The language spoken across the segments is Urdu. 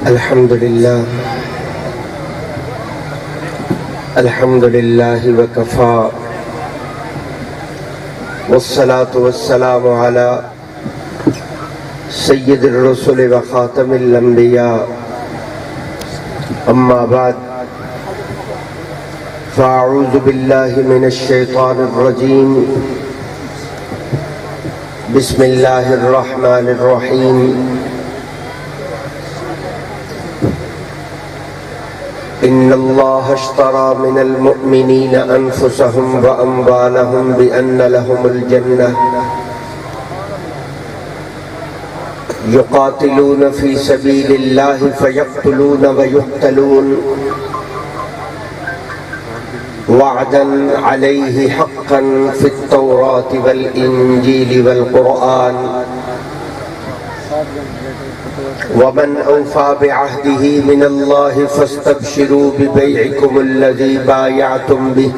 الحمد لله وكفى والصلاة والسلام على سيد الرسل وخاتم الأنبياء أما بعد فأعوذ بالله من الشيطان الرجيم بسم الله الرحمن الرحيم إن الله اشترى من المؤمنين أنفسهم وأموالهم بأن لهم الجنة يقاتلون في سبيل الله فيقتلون ويقتلون وعدا عليه حقا في التوراة والإنجيل والقرآن ومن أوفى بعهده من الله فاستبشروا ببيعكم الذي بايعتم به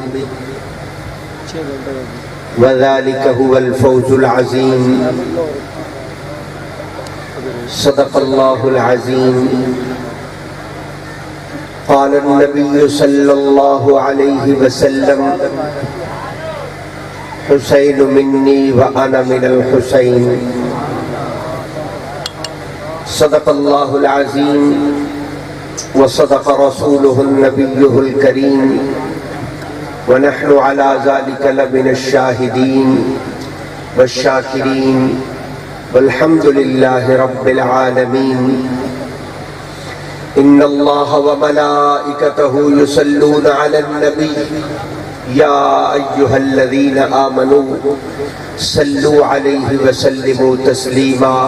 وذلك هو الفوز العظيم صدق الله العظيم قال النبي صلى الله عليه وسلم حسين مني وأنا من الحسين صدق الله العظيم وصدق رسوله النبي الكريم ونحن على ذلك لمن الشاهدين والشاكرين والحمد لله رب العالمين إن الله وملائكته يصلون على النبي يا أيها الذين آمنوا صلوا عليه وسلموا تسليما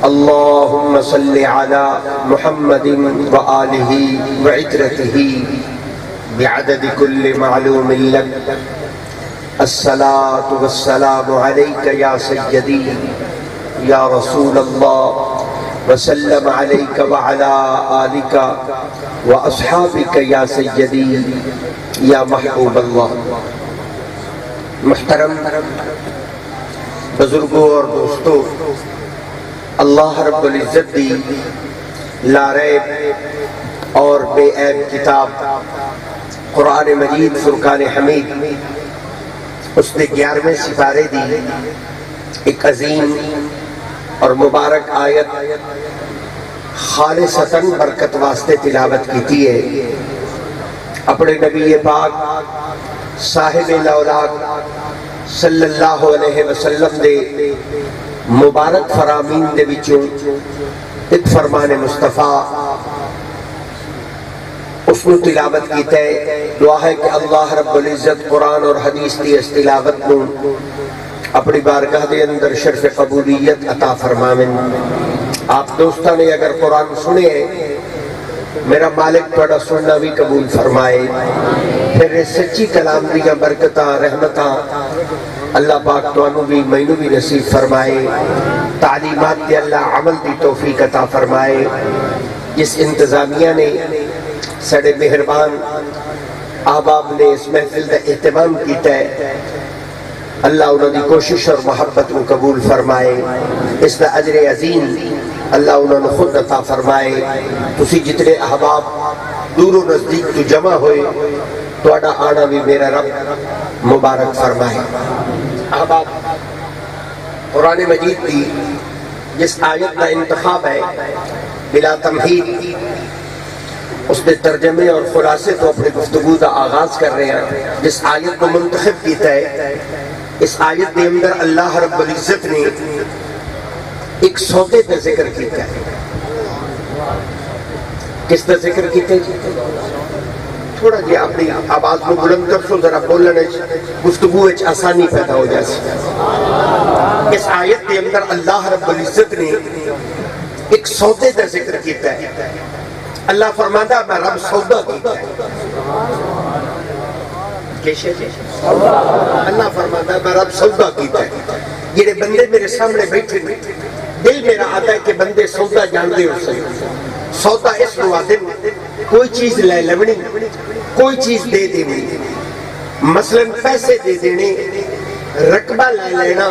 اللهم صل على محمد وآله وعترته بعدد كل معلوم لك الصلاة والسلام عليك يا سيدي يا رسول الله وسلم عليك وعلى آلك وأصحابك يا سيدي يا محبوب الله محترم بزرگوں اور دوستوں، اللہ رب العزت دی لا ریب اور بے عیب کتاب قرآن مجید فرقان حمید اس نے 11ویں سپارے دی ایک عظیم اور مبارک آیت خالصتاً برکت واسطے تلاوت کی ہے۔ اپنے نبی پاک صاحب الاولاق صلی اللہ علیہ وسلم دے مبارک فرامین دے وچوں ایک فرمان مصطفیٰ اس نے تلاوت کی تے دعا ہے کہ اللہ رب العزت قرآن اور حدیث دی اس تلاوت کو اپنی بارگاہ دے اندر شرف قبولیت عطا فرمائیں۔ آپ دوستان نے اگر قرآن سنے میرا مالک تھوڑا سننا بھی قبول فرمائے، پھر سچی کلام دیا برکتہ رحمتہ اللہ پاک توانو بھی مینو بھی نصیب فرمائے، تعلیمات دے اللہ عمل دی توفیق عطا فرمائے۔ جس انتظامیہ نے سڑے مہربان احباب نے اس محفل دا اہتمام کیتا ہے، اللہ انہوں دی کوشش اور محبت کو قبول فرمائے، اس دا اجر عظیم اللہ انہوں نے خود عطا فرمائے۔ تسی جتنے احباب دور و نزدیک تو جمع ہوئے تو اڈا آنا بھی میرا رب مبارک فرمائے۔ احباب، قرآن مجید دی جس آیت کا انتخاب ہے بلا تمہید، اس نے ترجمے اور خلاصے تو اپنے گفتگو کا آغاز کر رہے ہیں۔ جس آیت کو منتخب کیتا ہے، اس آیت کے اندر اللہ رب العزت نے ایک سودے کا ذکر کیتا ہے۔ کس کا ذکر کیتا ہے؟ تھوڑا جی اپنی آواز کو بلند کر سو، ذرا بولنے گفتگو وچ آسانی پیدا ہو جائے۔ اس آیت کے اندر اللہ رب العزت نے ایک سودے کا ذکر کیتا ہے۔ اللہ فرماتا ہے میں رب سودا کیتا ہے۔ اللہ فرماتا ہے میں رب سودا کیتا ہے۔ یہ بندے میرے سامنے بیٹھے دل میرا آتا ہے کہ بندے سودا جاندے ہو سکتے۔ سودا اس نوادن کوئی چیز لے لونی، کوئی چیز دے دینی، مثلا پیسے دے دینے، رقبہ لے لینا،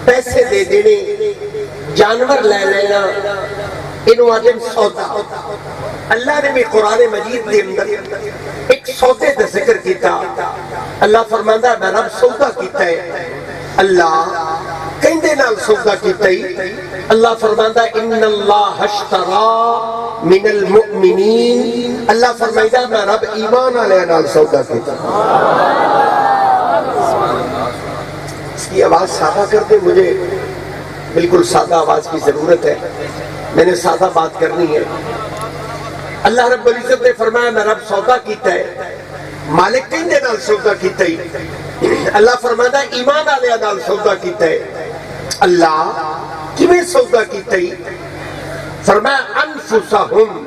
پیسے دے دینے، جانور لے لینا، انہوں آدھے سودا. اللہ نے بھی قرآن مجید دے اندر ایک سودے دا ذکر کیتا. اللہ فرماندا ہے میں رب سودا کیتا ہے. اللہ کہندے نال سودا کیتا ہے. اللہ فرماندا ہے ان اللہ اشترى من المؤمنین. اللہ فرمائدا ہے میں رب ایمان والے نال سودا کیتا. اس کی آواز سادہ کر دے, مجھے بالکل سادہ آواز کی ضرورت ہے, میں نے سادہ بات کرنی ہے. اللہ رب العزت نے فرمایا میں رب سودا کیتا ہے. مالک کہندے نال سودا کیتا ہے. اللہ فرماتا ہے ایمان والے نال سودا کیتا ہے. اللہ کیویں سودا کیتا ہے؟ فرمایا انفسہم,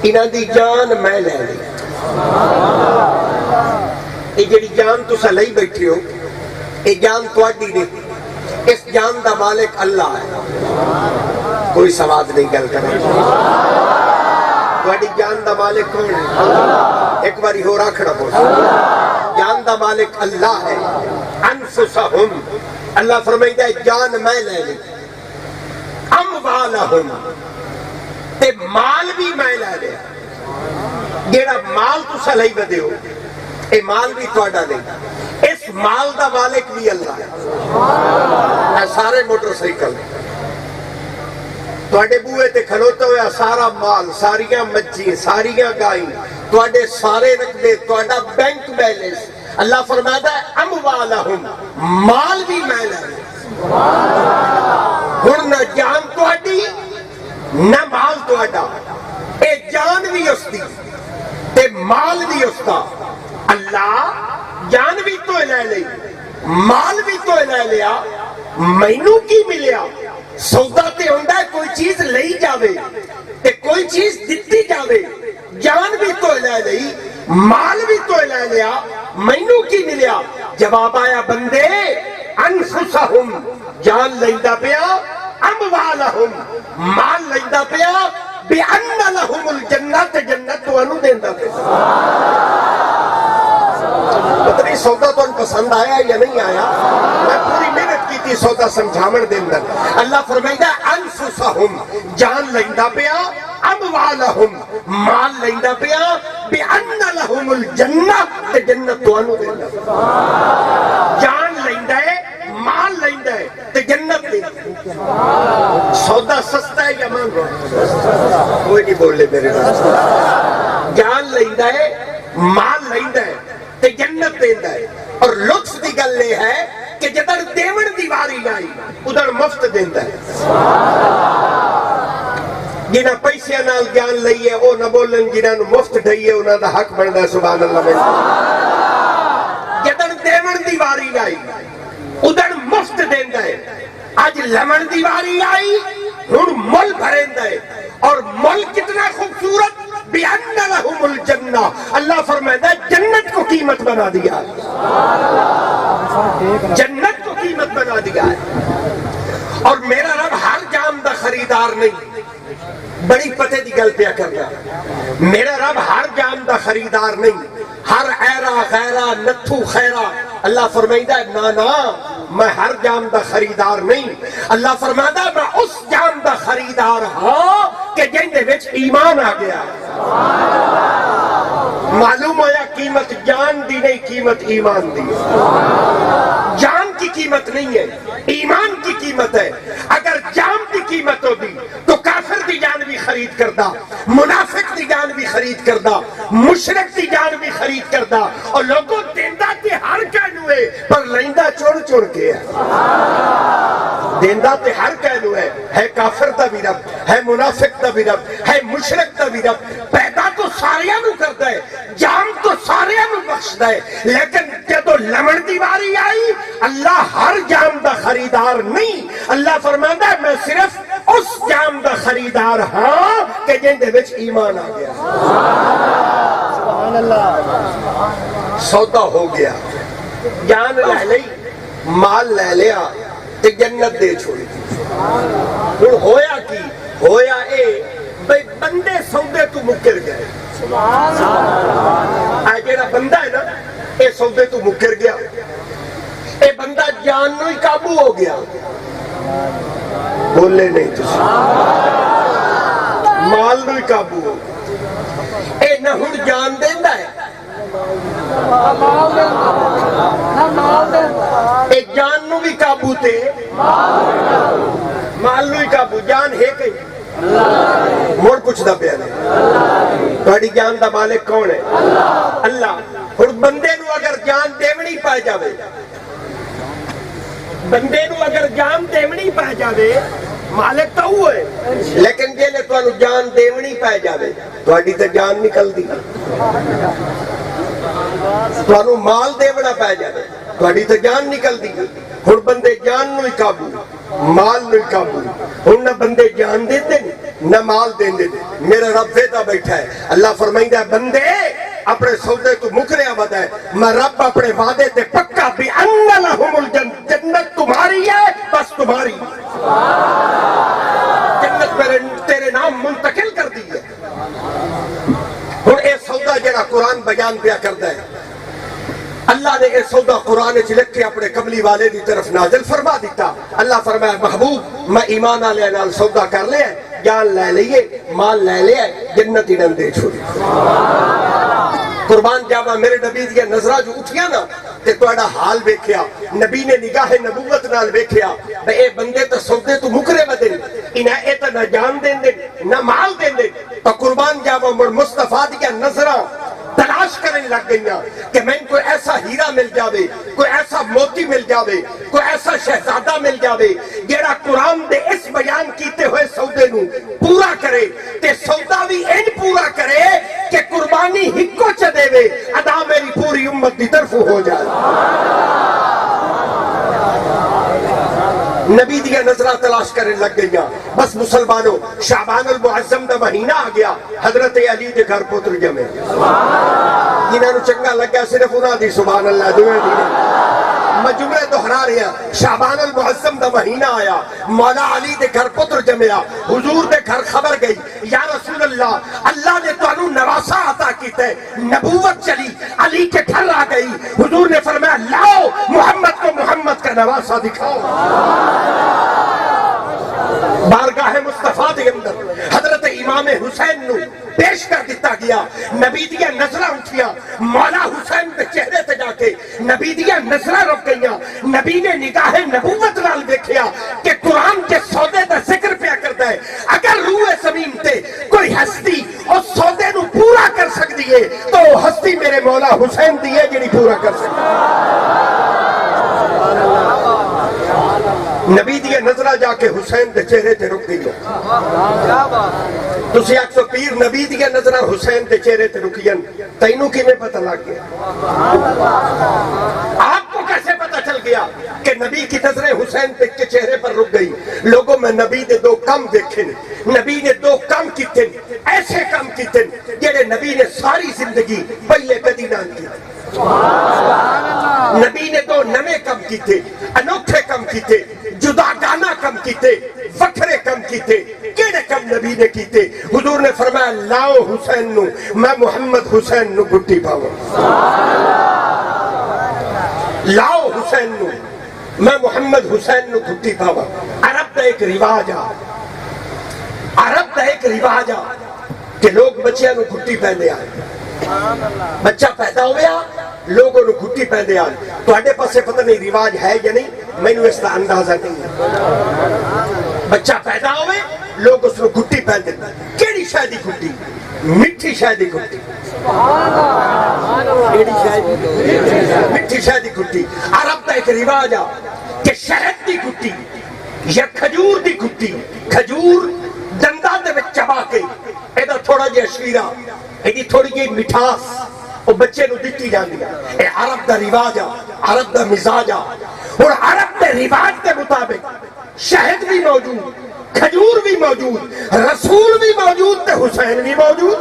انہاں دی جان میں لے لی. یہ جڑی جان تساں لئی بیٹھے ہو یہ جان تواڈی نہیں, اس جان دا مالک اللہ ہے. کوئی سواد نہیں گل کرے. تواڈی جان دا مالک کون ہے؟ ایک باری ہو راکھنا بول. جان دا مالک اللہ ہے. انفسہم, اللہ فرمائیدا ہے جان میں لے لی. اموالہم, تے مال بھی میں لے لیا. جیڑا مال تساں لئی بدے ہو اے مال بھی تواڈا نہیں, اس مال دا مالک بھی اللہ ہے. اے سارے موٹر سائیکل تواڈے بوئے تے کھلوتا ہویا سارا مال, ساریاں مچھیاں, ساریاں گائیں, تواڈے سارے رقبے, تواڈا بینک بیلنس. اللہ فرماتا ہے اموالہم, مال بھی میں لے لیا. ہن نہ جان تواڈی نہ مال تواڈا, اے جان بھی اس دی تے مال بھی اس دا. اللہ جان بھی تو لے لی, مال بھی تو لے لیا. مینوں کی ملیا؟ سودا تے ہوندا ہے کوئی چیز لئی جاوے تے کوئی چیز دتی جاوے. جان بھی تو لے لئی, مال بھی تو لے لیا, مینوں کی ملیا؟ جواب آیا بندے انفسہم, جان لیندا پیا. اموالہم, مال لیندا پیا. بِأَنَّ لَهُمُ الْجَنَّةَ, جنت تو انو دیندا پیا. پتہ نہیں سودا تو ان پسند آیا یا نہیں آیا, میں پوری محنت کی تھی سودا سمجھاون دے اندر. اللہ فرمائیدا انفسہم, جان لیندا پیا. اموالہم, مال لیندا پیا. بِأَنَّ لَهُمُ الْجَنَّةَ, تے جنت تو انو دیندا پیا. جان لیندا ہے, مال لیندا ہے تے جنت دیندا. سودا سستا ہے یا مہنگا؟ کوئی نہیں بولے میرے پاس. جان لیندا ہے, مال لیندا ہے تے جنت دیندا ہے. اور لطف دی گل یہ ہے کہ جدر دیون دی واری آئی ادھر مفت دیندا ہے. جنہ پیسے نال جان لئیے وہ نہ بولن, جنہاں نو مفت ڈھائیے انہاں دا حق بندا ہے. سبحان اللہ. جدر دیون دی واری آئی ادھر مفت دیندا ہے. آج لمن دی واری آئی ہن مل بھریندا ہے. اور مل کتنا خوبصورت, بِأَنَّ لَهُمُ الْجَنَّةَ, اللہ فرمائے جنت کو قیمت بنا دیا. جنت کو قیمت بنا دیا ہے. اور میرا رب ہر جام دا خریدار نہیں, بڑی پتے دی گل پیا کر رہا. میرا رب ہر جام دا خریدار نہیں, ہر ایرا غیرہ نتھو خیرہ. اللہ فرمائیدا ہے نا نا, میں ہر جام دا خریدار نہیں. اللہ فرمائیدا ہے میں اس جام دا خریدار ہاں کہ جن دے وچ ایمان آ گیا. معلوم ہویا قیمت جان دی نہیں, قیمت ایمان دی. جان کی قیمت نہیں ہے, ایمان کی قیمت ہے. اگر جان کی قیمت ہوگی تو کافر دی جان بھی خرید کردا, منافق دی جان بھی خرید کردا, مشرک دی جان بھی خرید کردا. اور لوگوں دیندا تے ہر کہنو ہے پر لیندا چڑ چڑ کے ہے. دیندا تے ہر کہنو ہے کافر دا بھی رب, ہے منافق دا بھی رب, ہے مشرک دا بھی رب. پیدا تو ساریاں نو کردا ہے, جان تو ساریاں نو بخشدا ہے. لیکن جدو لمن دی واری آئی اللہ ہر جام دا خریدار نہیں. اللہ فرماندا ہے میں صرف اس جام دا خریدار ہاں کہ جن دے وچ ایمان آ گیا. سبحان اللہ. سودا ہو گیا, جان لے لئی, مال لے لیا تے جنت دے چھوڑی. ہن ہویا کی ہویا اے بھئی بندے سودے تو مکر گئے. اے جڑا بندہ ہے نا اے سودے تو مکر گیا. اے بندہ جان نو ہی قابو ہو گیا. بولے نہیں تسی. مال نو ہی قابو ہو اے نہ ہن جان دیندا ہے اے جان نو بھی قابو تے مال نو ہی قابو جان ہے کہ موڑ پوچھدا پیا نے تہاڈی جان دا مالک کون ہے اللہ ہن بندے نو اگر جان دیونی پا جاوے بندے نو اگر جان دیونی پا جاوے مالک تو وہ ہے لیکن جیلے تو جان دیونی پہ جاوے تہاڈی تے جان نکل دی تو مال دیونا پہ جاوے تہاڈی تے جان نکل دی ہن بندے جان نو ہی قابو مال نو ہی قابو ہن نہ بندے جان دیتے نہ مال دیندے میرا رب ویدا بیٹھا ہے اللہ فرمائندا ہے بندے اپنے سودے تو مکریا ودا ہے میں رب اپنے وعدے تے پکا بھی ان لہم الجنت تمہاری ہے بس تمہاری جنت تیرے نام منتقل کر دی ہے ہن اے سودا جڑا قرآن بیان پیا کردا ہے اللہ نے اے سودا قرآن وچ لکھ کے اپنے قبلی والے دی طرف نازل فرما دیتا اللہ فرمایا محبوب میں ایمان والے نال سودا کر لیا جان لے لئیے مال لے لیا جنت ہی دے چھوڑی قربان جاوا میرے نبی دیا نظرہ جو اٹھیا نا تے توڑا حال بیکھیا نبی نے نگاہ نبوت نال بیکھیا اے بندے تو سودے تو مکرے بدن انہیں اے تو نہ جان دیں دیں نہ مال دیں دیں تو قربان جاوا مصطفیٰ دیا نظرہ تلاش کرنے لگ گئیاں کہ میں کوئی ایسا ہیرا مل جاوے کوئی ایسا موتی مل جاوے کوئی ایسا شہزادہ مل جاوے جیڑا قرآن دے اس بیان کیتے ہوئے سودے نو پورا کرے تے سودا بھی ان پورا کرے کہ قربانی ہکو چا دے وے ادا میری پوری امت دی طرف ہو جائے نبی دیا نظرہ تلاش کرنے لگ گئیاں بس مسلمانوں شعبان المعظم دا مہینہ آ گیا حضرت علی دے گھر پتر جمے جنہاں نو چنگا لگا صرف انہاں دی سبحان اللہ دوئے دی میں جملے دہرا رہا شعبان المعظم دا مہینہ آیا مولا علی دے گھر پتر جمیا حضور دے گھر خبر گئی یا رسول اللہ اللہ نے تو انہوں نواسا عطا کیتا ہے نبوت چلی علی کے گھر آ گئی حضور نے فرمایا لاؤ محمد کو محمد کا نواسا دکھاؤ بارگاہ مصطفیٰ دے اندر حضرت امام حسین نو پیش کر دیتا گیا نبی دیا نظرہ اٹھیا مولا حسین پہ چہرے تے جا کے نبی دیا نظرہ رک گیا نبی نے نگاہ نبوت نال دیکھیا کہ قرآن کے سودے دا ذکر پیا کرتا ہے اگر روح زمین تے کوئی ہستی اس سودے نو پورا کر سکتی ہے تو ہستی میرے مولا حسین دی ہے جنہی پورا کر سکتی ہے نبی دیا نظرہ جا کے حسین دے چہرے تے رک گئی ہو تسی آکھ تو پیر نبی دیا نظرہ حسین دے چہرے تے رکیاں تینوں کی میں پتہ لگ گیا آپ کو کیسے پتہ چل گیا کہ نبی کی نظریں حسین کے چہرے پر رک گئی لوگوں میں نبی نے دو کم دیکھے نبی نے دو کم کیتے ایسے کم کیتے جڑے نبی نے ساری زندگی پہلے کدی نہ کیتے نبی نے دو نمے کم کیتے انوکھے کم کیتے جداگانہ کم کیتے وکھرے کم کیتے کیڑے کم نبی نے کیتے حضور نے فرمایا لاؤ حسین نو میں محمد حسین نو گھٹی پاؤں لاؤ حسین نو میں محمد حسین نو گھٹی پاؤں عرب دا ایک رواج آ کہ لوگ بچیاں نو گھٹی پہنے آئے بچہ پیدا ہویا لوگوں نو گھٹی پہنے آئے تو آڈے پاسے پتہ نہیں رواج ہے یا نہیں میں نے اس کا اندازہ نہیں بچہ پیدا ہوئے لوگ اس نو گھٹی پہنے کیڑی شاہدی گھٹی مٹھی شاہدی گھٹی مٹھی شاہدی گھٹی عرب دا ایک رواج آ کہ شہد دی گھٹی یا کھجور دی گھٹی کھجور دندہ دے میں چبا کے ایدہ تھوڑا جی اشویرہ ایدی تھوڑی جی مٹھاس وہ بچے نو دیتی جاندی اے عرب دا رواج آ عرب دا مزاج آ اور عرب دے رواج دے مطابق شہد بھی موجود کھجور بھی موجود رسول بھی موجود تے حسین بھی موجود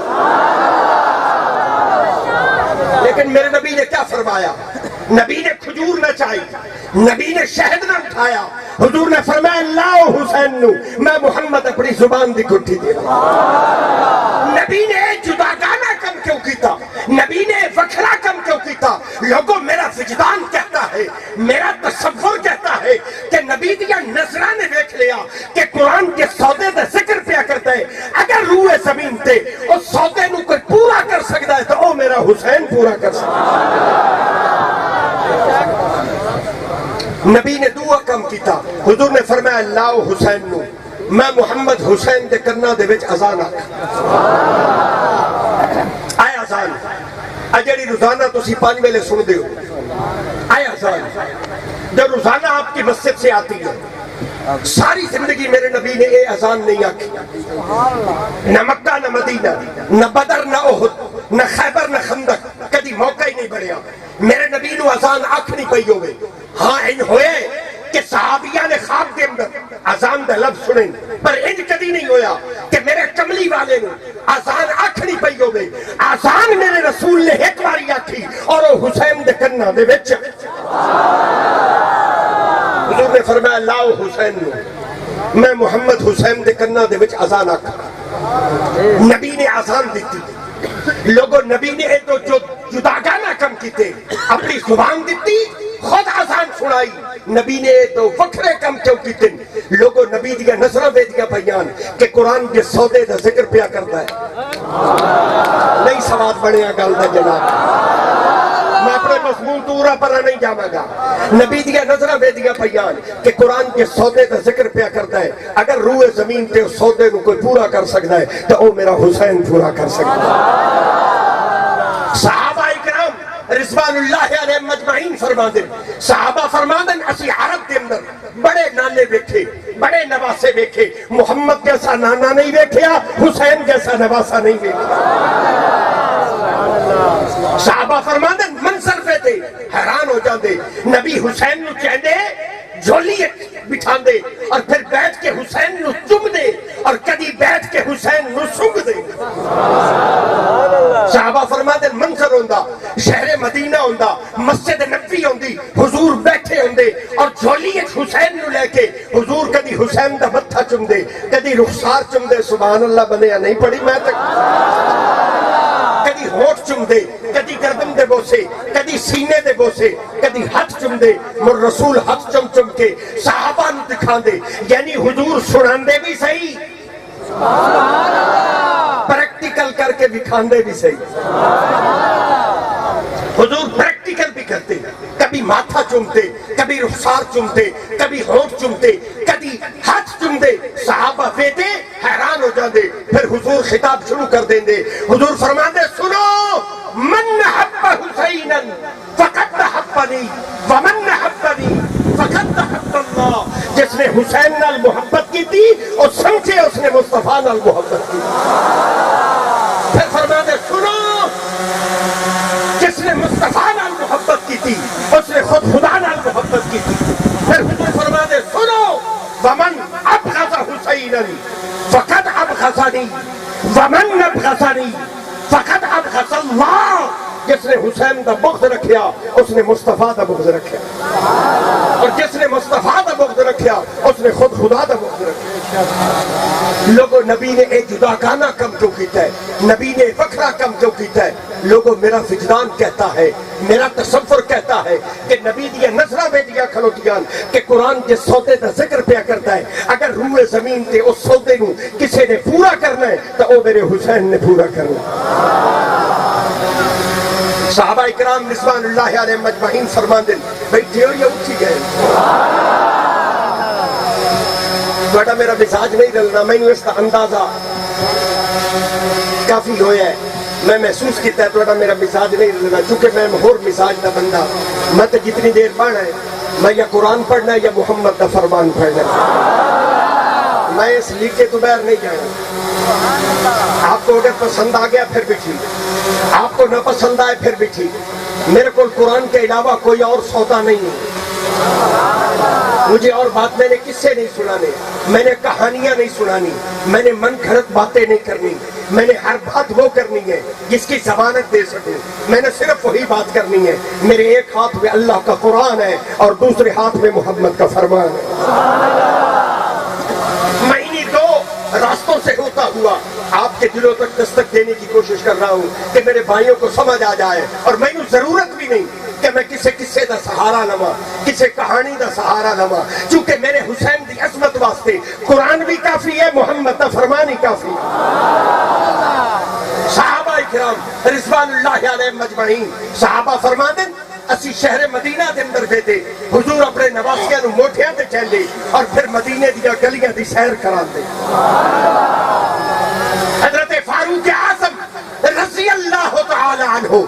لیکن میرے نبی نے کیا فرمایا نبی نے کھجور نہ چاہی نبی نے شہد نہ اٹھایا حضور نے فرمایا لاؤ حسین نو میں محمد اپنی زبان دی گھٹی دے نبی نے جداگانہ کم کیوں کیتا نبی نے وکھرا کم کیوں کیتا لوگوں میرا وجدان کہتا ہے میرا تصور کہتا ہے کہ نبی دیا نظرہ نے دیکھ لیا کہ قرآن کے سودے دا ذکر پیا کرتا ہے اگر روح زمین تے اس سودے نو کوئی پورا کر سکتا ہے تو او میرا حسین پورا کر سکتا ہے۔ نبی نے دعا کم کیتا، حضور نے فرمایا لاؤ حسین نو، میں محمد حسین دے کرنا دے وچ اذان آکھ آئے اذان اجڑی روزانہ تسی 5 ویلے سن دیو، آئے اذان جو روزانہ آپ کی مسجد سے آتی ہے۔ ساری زندگی میرے نبی نے اے اذان نہیں آکھی، نہ مکہ نہ مدینہ، نہ بدر نہ احد، نہ خیبر نہ خندق، کدی موقع ہی نہیں بڑھیا میرے نبی نو اذان آکھ نہیں پئی ہوئے۔ ہاں ان ہوئے کہ صحابیہ نے خواب کے اندر اذان دا لفظ سنیں، پر ان کدی نہیں ہویا کہ میرے کملی والے نے اذان آکھ نہیں پئی ہوئے۔ اذان میرے رسول نے ایک باری آکھی اور وہ حسین دے کناں دے وچ، حضور نے فرمایا لاؤ حسین نو، میں محمد حسین دے کناں دے وچ اذان آکھا۔ نبی نے اذان دیتی، لوگوں نبی نے ایک تو جو جداگانہ کم کیتے، اپنی زبان دیتی، خود اذان سنائی۔ نبی نے تو وکھرے کم کیوں کیتے، لوگوں نبی دیا نظرہ دے دیا بیان کہ قرآن کے سودے دا ذکر پیا کرتا ہے۔ نہیں سواد بڑھیا گل دا جناب، میں اپنے مضمون تورا پر نہیں جاواں گا۔ نبی دیا نظرہ دے دیا بیان کہ قرآن کے سودے دا ذکر پیا کرتا ہے، اگر روح زمین تے اس سودے نو کوئی پورا کر سکتا ہے تو وہ میرا حسین پورا کر سکتا ہے۔ صحابہ اکرام رضوان اللہ علیہ مجمعین فرما دیں، صحابہ فرما دیں اسی عرب کے اندر بڑے نانے بیٹھے، بڑے نواسے بیٹھے، محمد جیسا نانا نہیں بیٹھیا، حسین جیسا نواسا نہیں بیٹھیا۔ صحابہ فرما دیں منظر پہ تھے حیران ہو جاندے، نبی حسین نو چہندے جھولی بٹھا دے اور پھر بیٹھ کے حسین نو چم دے اور کدی بیٹھ کے حسین نو سنگ دے۔ صحابہ فرما دے منظر ہوندہ، شہر مدینہ ہوندہ، مسجد نبوی ہوندی، حضور بیٹھے ہوندے اور جھولی حسین نو لے کے حضور کدی حسین دا متھا چم دے، کدی رخسار چم دے، سبحان اللہ بنیا نہیں پڑھی میں تک، کدی ہوٹ چم دے، کدی گردن دے بوسے، کدی سینے دے بوسے، کدی ہاتھ چم دے، مر رسول ہاتھ چم چم کے صحابہ نو دکھا دے، یعنی حضور سنان دے بھی صحیح، پریکٹیکل کر کے دکھان دے بھی صحیح۔ حضور پریکٹیکل بھی کرتے، کبھی ماتھا چمتے، کبھی رخسار چمتے، کبھی ہونٹ چمتے، کبھی ہاتھ چمتے، صحابہ بیٹے حیران ہو جاندے، پھر حضور خطاب شروع کر دیں دے، حضور فرماندے سنو من حب حسینا فقد حبنی ومن حبنی فقد حب اللہ، جس نے حسین نال محبت کی تھی اور سمجھے اس نے مصطفیٰ نال محبت کی۔ پھر فرماندے سنو جس نے مصطفیٰ نال محبت کی تھی اس نے خود خدا نال محبت کی تھی۔ پھر حضور فرماندے سنو ومن ابغض حسینا فقد ابغضنی ومن ابغضنی فقد ابغض اللہ، جس نے حسین دا بغض رکھیا اس نے مصطفیٰ دا بغض رکھیا، اور جس نے مصطفیٰ دا بغض رکھیا اس نے خود خدا دا بغض رکھیا۔ لوگوں نبی نے ایک جدا کانا کم کیوں کیتا ہے، نبی نے وکھرا کم کیوں کیتا ہے؟ لوگوں میرا وجدان کہتا ہے، میرا تصور کہتا ہے کہ نبی دیا نظرہ میں دیا کھلوتیان کہ قرآن کے سودے دا ذکر پیا کرتا ہے، اگر روح زمین تے اس سودے نو کسے نے پورا کرنا ہے تو وہ میرے حسین نے پورا کرنا ہے۔ صحابہ اکرام رضوان اللہ علیہ مجمعین فرمان دیں بیٹھے ہو یا اٹھی گئے؟ بڑا میرا مزاج نہیں رلنا، میں نے اس کا اندازہ کافی ہویا ہے، میں محسوس کیتا ہے تو میرا مزاج نہیں رلنا، چونکہ میں مہور مزاج دا بندہ، میں تو جتنی دیر پڑھنا ہے میں یا قرآن پڑھنا ہے یا محمد دا فرمان پڑھنا ہے، میں اس لیگ کے تو باہر نہیں جانا۔ آپ کو اگر پسند آ گیا پھر بھی ٹھیک، آپ کو نہ پسند آئے پھر بھی ٹھیک، میرے کو قرآن کے علاوہ کوئی اور سودا نہیں ہے، مجھے اور بات میں نے کس سے نہیں سنانے، میں نے کہانیاں نہیں سنانی، میں نے من گھڑت باتیں نہیں کرنی، میں نے ہر بات وہ کرنی ہے جس کی ضمانت دے سکوں، میں نے صرف وہی بات کرنی ہے۔ میرے ایک ہاتھ میں اللہ کا قرآن ہے اور دوسرے ہاتھ میں محمد کا فرمان ہے۔ میں انہی دو راستوں سے ہوتا ہوا آپ کے دلوں تک دستک دینے کی کوشش کر رہا ہوں کہ میرے بھائیوں کو سمجھ آ جائے، اور میں ضرورت بھی نہیں کہ میں کسے دا سہارا لواں، کسے کہانی دا سہارا لواں، چونکہ میرے حسین دی عظمت عصمت واسطے قرآن بھی کافی ہے، محمد کا فرمان ہی کافی ہے۔ صحابہ اکرام رضوان اللہ علیہ مجمعین صحابہ فرما دیں اسی شہر مدینہ دے اندر بیٹھے حضور اپنے نواسیاں نو موٹھیاں تے چلے اور پھر مدینے دیا گلیاں دی سیر کران دے۔ حضرت فاروق اعظم رضی اللہ تعالی عنہ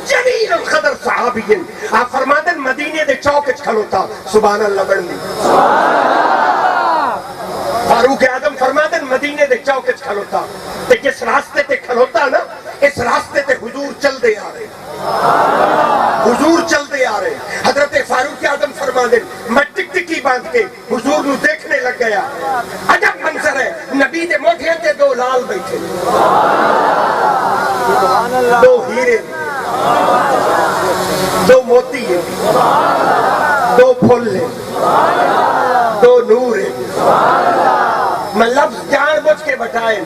جلیل القدر صحابی آپ فرما دیں مدینے دے چوک وچ کھلوتا سبحان اللہ بڑھنی، فاروق اعظم فرما دیں مدینے دے چوک وچ کھلوتا تے جس راستے تے کھلوتا نا اس راستے تے حضور چل دے آ رہے، حضور چل دے آ رہے۔ حضرت فاروق اعظم فرما دیں میں ٹک ٹکی باندھ کے حضور نو دیکھنے لگ گیا، عجب منظر ہے، نبی دے موٹھے تے دو لال بیٹھے، دو ہیرے، دو موتی ہیں، دو پھول ہیں، دو نور ہیں۔ میں لفظ جان بوجھ کے بتائیں،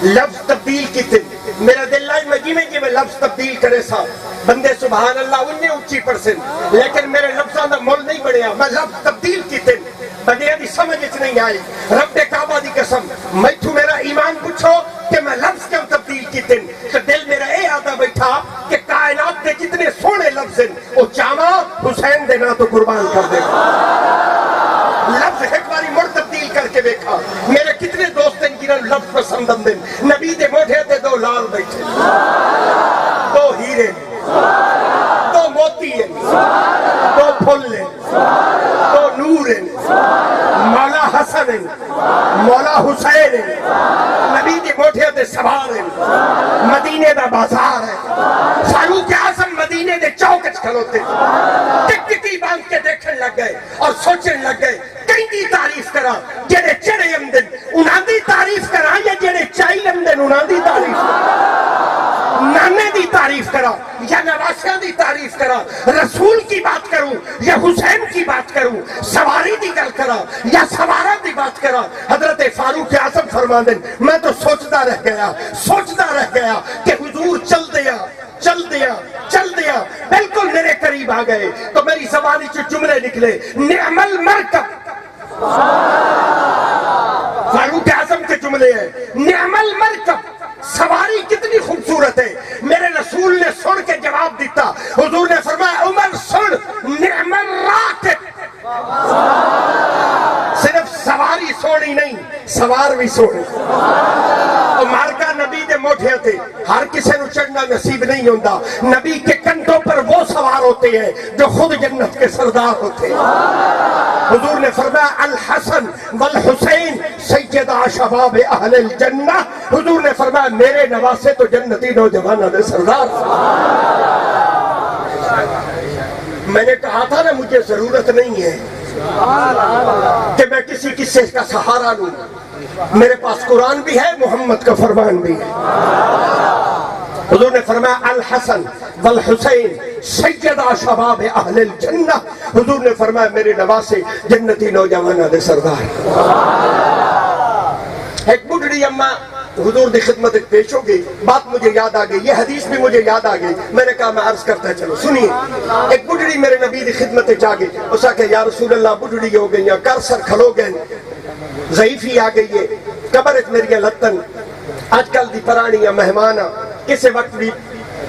لفظ تبدیل کیتے میرا دل لائن میں جی میں لفظ تبدیل کرے سا بندے سبحان اللہ انہیں اچھی پرسن، لیکن میرے لفظاں دا مول نہیں بڑھیا، میں لفظ تبدیل کیتے بندے دی سمجھ اچ نہیں آئی۔ رب کعبہ دی قسم میتھوں میرا ایمان پوچھو کہ میں لفظ کیوں تبدیل کیتے تو دل میرا اے آدھا بیٹھا کہ کائنات دے جتنے سونے لفظ ہیں وہ چاہاں حسین دے نا تو قربان کر دے گا۔ لفظ ایک باری مڑ تبدیل کر کے دیکھا، میرے کتنے دوست ہیں جنہوں لفظ پسند آندے، نبی دے موٹھے تے دو لال بیٹھے، دو ہیرے، دو موتی ہیں، دو پھل ہیں، دو نور ہیں، مولا حسن ہیں، مولا حسین ہیں، نبی دے موٹھے تے سوار ہیں، مدینے دا بازار ہے۔ فاروق اعظم مدینے دے چوک وچ کھلوتے ٹک ٹکی باندھ کے دیکھن لگ گئے اور سوچن لگ گئے کہیں دی تعریف کرا، جڑے چڑے امدن انہاں دی تعریف کرا یا جڑے چائی امدن انہاں دی تعریف کرا، نانے دی تعریف کرا یا نواسیاں دی تعریف کرا، رسول کی بات کروں یا حسین کی بات کروں، سواری دی گل کرا یا سوارا دی بات کرا۔ حضرت فاروق اعظم فرما دیں میں تو سوچتا رہ گیا کہ حضور چل دیا بالکل میرے قریب آ گئے تو میری زبانی سے جملے نکلے نعم المرکب، فاروق اعظم کے جملے ہیں نعم المرکب، سواری کتنی خوبصورت ہے۔ میرے رسول نے سن کے جواب دیتا، حضور نے فرمایا عمر سن نعم الراکب، صرف سواری سونی نہیں سوار بھی سونے۔ مارکا نبی دے موٹھے تھے، ہر کسی نو چڑھنا نصیب نہیں ہوتا، نبی کے کندھوں پر وہ سوار ہوتے ہیں جو خود جنت کے سردار ہوتے ہیں۔ حضور نے فرمایا الحسن والحسین سیدہ شباب اہل الجنہ، حضور نے فرمایا میرے نواسے تو جنتی نوجوانوں دے سردار۔ میں نے کہا تھا نا مجھے ضرورت نہیں ہے کہ میں کسی قصے کا سہارا لوں، میرے پاس قرآن بھی ہے، محمد کا فرمان بھی ہے۔ حضور نے فرمایا الحسن والحسین سیدہ شباب اہل الجنہ، حضور نے فرمایا میرے نواسے جنتی نوجوانوں دے سردار۔ ایک بڑھڑی اماں حضور دی خدمت پیش ہو گئی، بات مجھے یاد آ گئی، یہ حدیث بھی مجھے یاد آ گئی، میں نے کہا میں عرض کرتا چلو سنیے۔ ایک بڑھڑی میرے نبی دی خدمت جا گئی، اس نے کہا یا رسول اللہ بڑھڑی ہو گئی، کر سر کھلو گئے، ضعیفی آ گئی ہے، قبر اچ میری لتن، آج کل دی پرانی مہمان کسے وقت بھی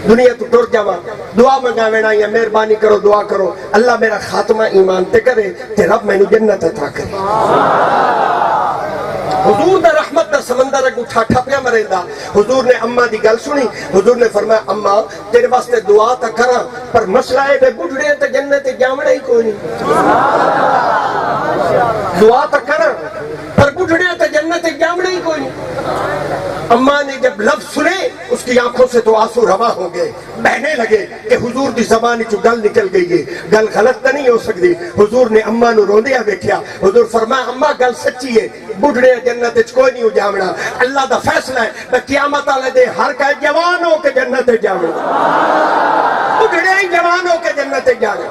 دنیا تو ٹر جاواں، دعا منگاوینا یا مہربانی کرو دعا کرو اللہ میرا خاتمہ ایمان تے کرے تے رب مینوں جنت عطا کرے۔ حضور دا رحمت دا سمندر اگوں ٹھاٹھا پیا مریندا، حضور نے اماں دی گل سنی، حضور نے فرمایا اماں تیرے واسطے دعا تا کراں پر مسئلہ ہے بڑھڑے تے جنت جاونا ہی کوئی نہیں، دعا تا کراں پر بڑھڑے تے جنت جاونا ہی کوئی نہیں۔ اماں نے جب لفظ سنے اس کی آنکھوں سے تو آنسو رواں ہو گئے، بہنے لگے کہ حضور دی زبان چ گل نکل گئی ہے، گل غلط تو نہیں ہو سکتی۔ حضور نے اماں نو روندیا ویکھیا، حضور فرمایا اماں گل سچی ہے، بڑھڑے جنت وچ کوئی نہیں جاونا، اللہ دا فیصلہ ہے میں قیامت والے دے ہر کہ جوان ہو کے جنت جاونا، بڑھڑے ہی جوان ہو کے جنت جاونا۔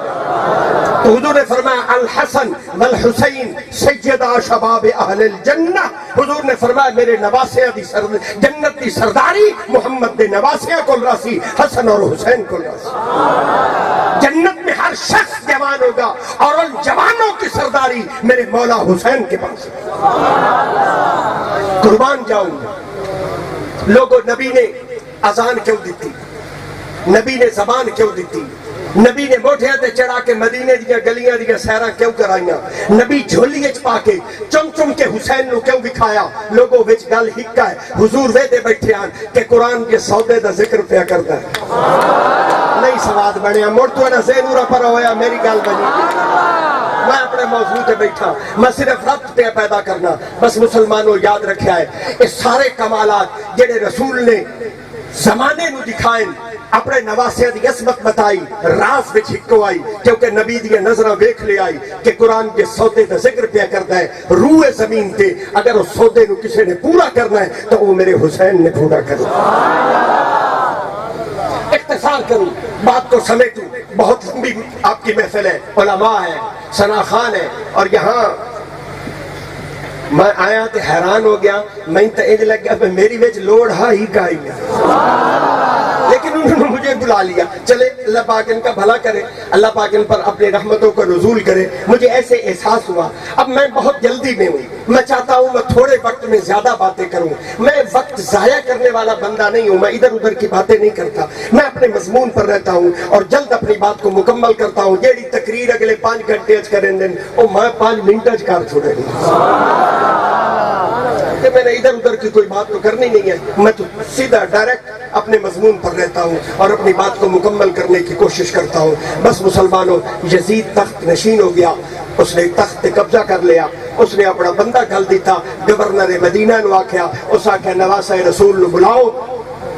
تو حضور نے فرمایا الحسن والحسین سیدہ شباب اہل الجنہ، حضور نے فرمایا میرے نواسے دی جنت دی سرداری محمد دے نواسیاں کول راسی، حسن اور حسین کول راسی۔ جنت میں ہر ہر شخص جوان ہوگا اور ان جوانوں کی سرداری میرے مولا حسین کے پاس قربان جاؤں گا. لوگوں نبی نے اذان کیوں دیتی, نبی نے زبان کیوں دیتی, نبی نے موٹھیاں تے چڑھا کے مدینے دیا گلیاں دیا سیرا کیوں کرائیاں, نبی جھولی اچ پا کے چم چم کے حسین نو کیوں دکھایا. لوگوں وچ گل ہکا ہے, حضور ویدے بیٹھے آن کہ قرآن کے سودے دا ذکر پیا کرتا ہے. نہیں سواد بنیا مڑ تو نہ زینورا پر ہویا میری گل بنی. میں اپنے موضوع تے بیٹھا, میں صرف ربط پہ پیدا کرنا. بس مسلمانوں یاد رکھیا ہے اس سارے کمالات جڑے رسول نے زمانے نو دکھائیں, اپنے نواسے دی عصمت بتائی, راز وچ ہکو آئی کیونکہ نبی دی نظرہ ویکھ لے آئی کہ قرآن کے سودے دا ذکر پیا کرتا ہے روح زمین تے. اگر اس سودے نو کسی نے پورا کرنا ہے تو وہ میرے حسین نے پورا کرنا. اختصار کروں, بات کو سمیٹوں, بہت لمبی آپ کی محفل ہے, علماء ہے, ثنا خان ہے, اور یہاں میں آیا تو حیران ہو گیا. میں تو انج لگ گیا میری وچ لوڑ ہی گائی ہے, لیکن انہوں نے مجھے بلا لیا. چلے اللہ پاک ان کا بھلا کرے, اللہ پاک ان پر اپنی رحمتوں کو نزول کرے. مجھے ایسے احساس ہوا اب میں بہت جلدی میں ہوں, میں چاہتا ہوں میں تھوڑے وقت میں زیادہ باتیں کروں. میں وقت ضائع کرنے والا بندہ نہیں ہوں, میں ادھر ادھر کی باتیں نہیں کرتا, میں اپنے مضمون پر رہتا ہوں اور جلد اپنی بات کو مکمل کرتا ہوں. جیڑی تقریر اگلے 5 گھنٹے اچ کریں دن وہ میں 5 منٹ اچ کر چھوڑے کہ میں نے ادھر ادھر کی کوئی بات تو کرنی نہیں ہے. میں تو سیدھا ڈائریکٹ اپنے مضمون پر رہتا ہوں اور اپنی بات کو مکمل کرنے کی کوشش کرتا ہوں. بس مسلمانوں, یزید تخت نشین ہو گیا, اس نے تخت قبضہ کر لیا. اس نے اپنا بندہ گل دیتا, گورنر مدینہ نو آکھیا, اس آکھیا نواسہ رسول نو بلاؤ,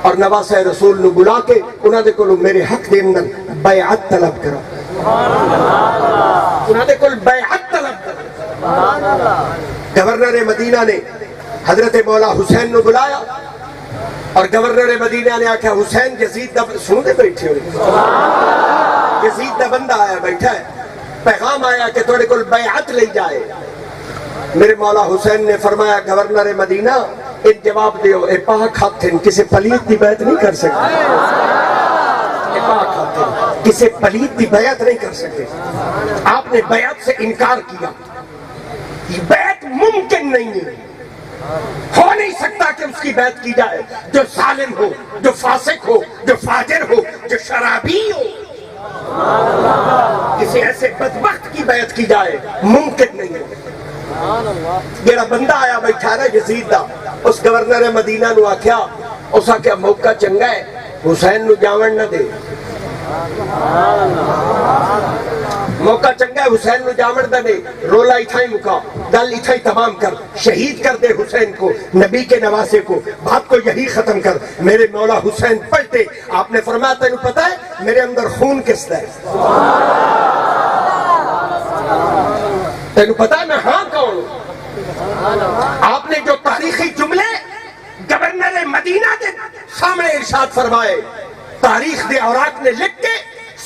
اور نواسہ رسول نو بلا کے انہاں دے کولوں میرے حق دے اندر بیعت طلب کرو. انہاں دے کول بیعت طلب کرو. گورنر مدینہ نے حضرت مولا حسین نو بلایا اور گورنر مدینہ نے آکھا حسین یزید دا سن دے بیٹھے ہوئے, یزید دا بندہ آیا بیٹھا ہے, پیغام آیا کہ تھوڑے کل بیعت لے جائے. میرے مولا حسین نے فرمایا گورنر مدینہ ایک جواب دیو, اے پاک ہاتھ ہیں کسے پلیت دی بیعت نہیں کر سکتے. اے پاک ہاتھ ہیں کسے پلیت دی بیعت نہیں کر سکتے. آپ نے بیعت سے انکار کیا. یہ بیعت ممکن نہیں ہے, ہو نہیں سکتا کہ اس کی بیعت کی جائے جو ظالم ہو, جو فاسق ہو, جو فاجر ہو, جو شرابی ہو. کسی ایسے بدبخت کی بیعت کی جائے ممکن نہیں ہے. میرا بندہ آیا بیٹھا رہا یزید دا, اس گورنر مدینہ نو آکھیا, اس آکھیا موقع چنگا ہے حسین نو جاون نہ دے, موقع چنگا ہے حسین نو جاون نہ دے, رولا اتھائی مکا, گل اتھائی تمام کر, شہید کر دے حسین کو, نبی کے نواسے کو, بات کو یہی ختم کر. میرے مولا حسین پلٹے, آپ نے فرمایا تینوں پتہ ہے میرے اندر خون کس دا ہے, تینوں پتہ ہے میں ہاں کون ہوں. آپ نے جو تاریخی جملے گورنر مدینہ کے سامنے ارشاد فرمائے, تاریخ دے اوراق نے لکھ کے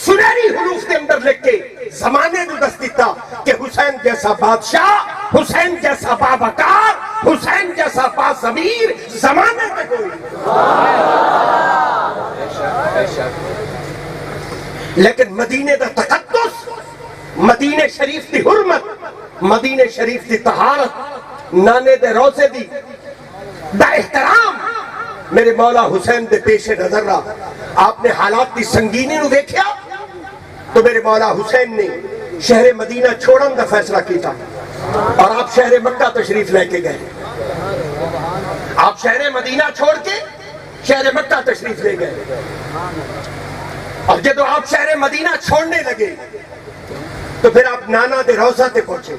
سنہری حروف کے اندر لکھ کے زمانے کو دست دیتا کہ حسین جیسا بادشاہ, حسین جیسا بابکار, حسین جیسا باضمیر زمانے میں کوئی. لیکن مدینے دا تقدس, مدینے شریف دی حرمت, مدینے شریف دی طہارت, نانے دے روزے دی دا احترام میرے مولا حسین دے پیش نظر رہا. آپ نے حالات دی سنگینی نو دیکھیا تو میرے مولا حسین نے شہر مدینہ چھوڑن دا فیصلہ کیتا اور آپ شہر مکہ تشریف لے کے گئے. آپ شہر مدینہ چھوڑ کے شہر مکہ تشریف لے گئے, اور جب آپ شہر مدینہ چھوڑنے لگے تو پھر آپ نانا دے روضہ تے پہنچے,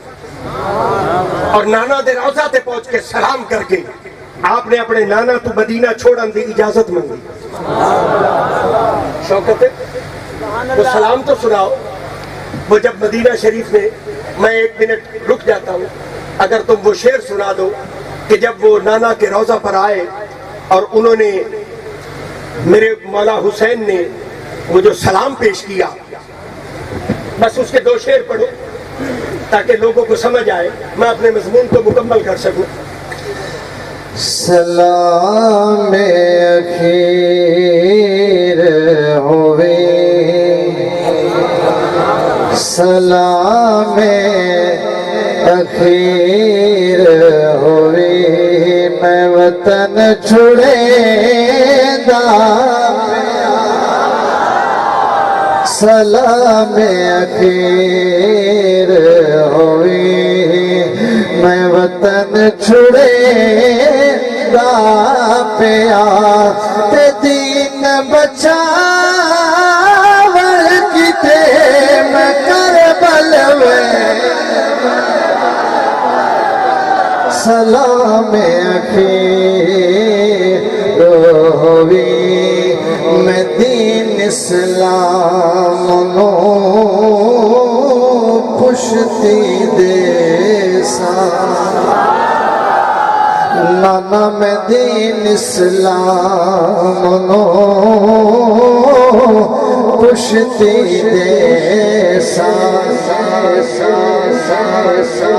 اور نانا دے روضہ تے پہنچ کے سلام کر کے آپ نے اپنے نانا تو مدینہ چھوڑن دی اجازت مانگی. شوکت وہ سلام تو سناؤ. وہ جب مدینہ شریف میں, میں 1 منٹ رک جاتا ہوں, اگر تم وہ شعر سنا دو کہ جب وہ نانا کے روضہ پر آئے اور انہوں نے میرے مولا حسین نے وہ جو سلام پیش کیا, بس اس کے 2 شعر پڑھو تاکہ لوگوں کو سمجھ آئے, میں اپنے مضمون کو مکمل کر سکوں. سلام اخیر ہوئے سلام اخیر ہوئی میں وطن چھڑے دا سلام اخیر ہوئی میں وطن چھڑے دا پیا تے دین بچاور کتے میں کربل میں سلام اخیر ہوئی میں دین اسلام نو پشتی دے سا نانا میں دین اسلام نو پشتی دے سا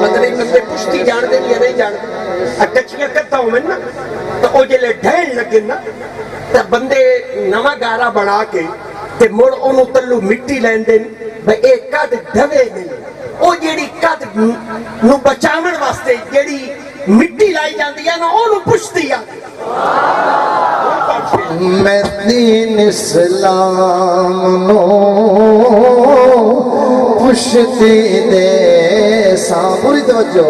مطلب بندے پشتی جان دے یا نہیں جان دے اکچیاں کرتا ہوں میں نا تو او جلے ڈھین لگے نا تو بندے نوا گارا بنا کے تے مڑ انہوں تلو مٹی لین دیں بھئی ایک کد ڈھوے نہیں او جیڑی کد نو بچاون واسطے جیڑی مٹی لائی جاندی ہے نا انہوں پشتی آتی میں دین اسلام نو پشتی دے سا پوری توجہ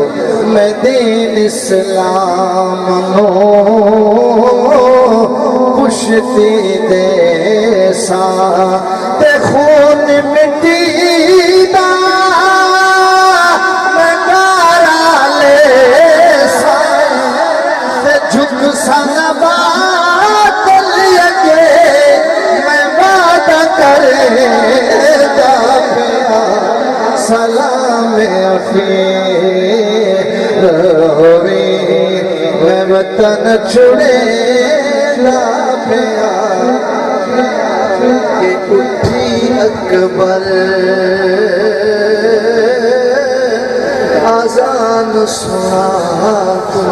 میں دین اسلام نو پشتی دے سا تے خون مٹی دا میں گارا لے سا تے جھک سا بات لیے میں وعدہ کرے دا پیا سلام اخیر ہوئی میں وطن چھڑے لا پیا کہ اٹھی اکبر آذان سنا تو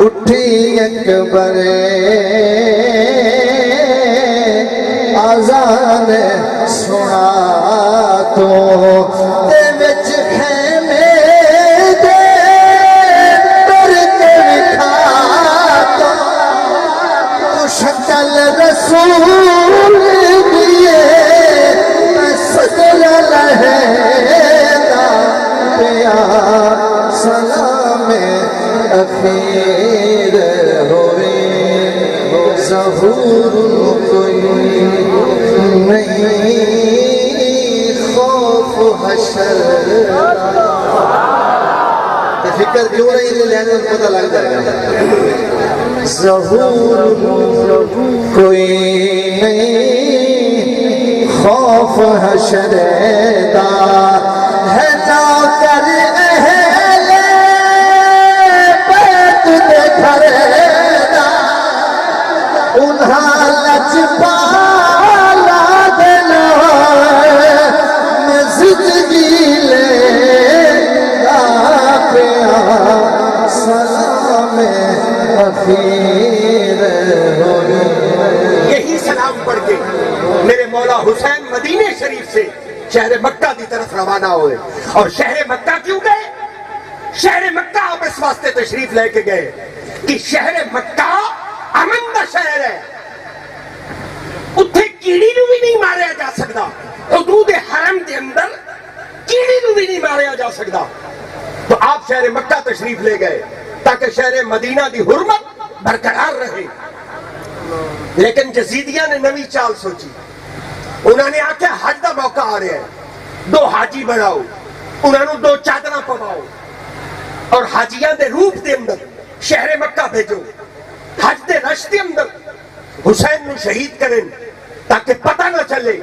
اٹھی اکبر آذان سنا تو تے وچ خیمے دے ڈر کے وکھا تو شکل رسول دیے میں صدر لہے دا پیا سلام اخیر ہوئی ظہور کوئی نہیں خوف حشر فکر کیوں نہیں لینے کو پتہ لگ جائے گا ظہور کوئی نہیں خوف حشر دا ہے نوکر اہل بیت دے گھر دا انہاں لجپالا دینا میں زندگی لے دا پیا سلام اخیر ہوئی یہی سلام پڑھ کے میرے مولا حسین مدینہ شریف سے شہر مکہ دی طرف روانہ ہوئے اور شہر مکہ کیوں گئے شہر مکہ آپ اس واسطے تشریف لے کے گئے کہ شہر مکہ امن دا شہر ہے اتھے کیڑی نو بھی نہیں ماریا جا سکتا حدود حرم دے اندر کیڑی نو بھی نہیں ماریا جا سکتا تو آپ شہر مکہ تشریف لے گئے تاکہ شہر مدینہ دی حرمت برقرار رہے لیکن جزیدیہ نے نوی چال سوچی انہوں نے آکے حج دا موقع آ رہے ہیں 2 حاجی بناؤ انہوں نے 2 چادرہ پواؤ اور حاجیاں دے روپ دے اندر شہر مکہ بھیجو حج دے رش دے اندر حسین نو شہید کریں تاکہ پتہ نہ چلے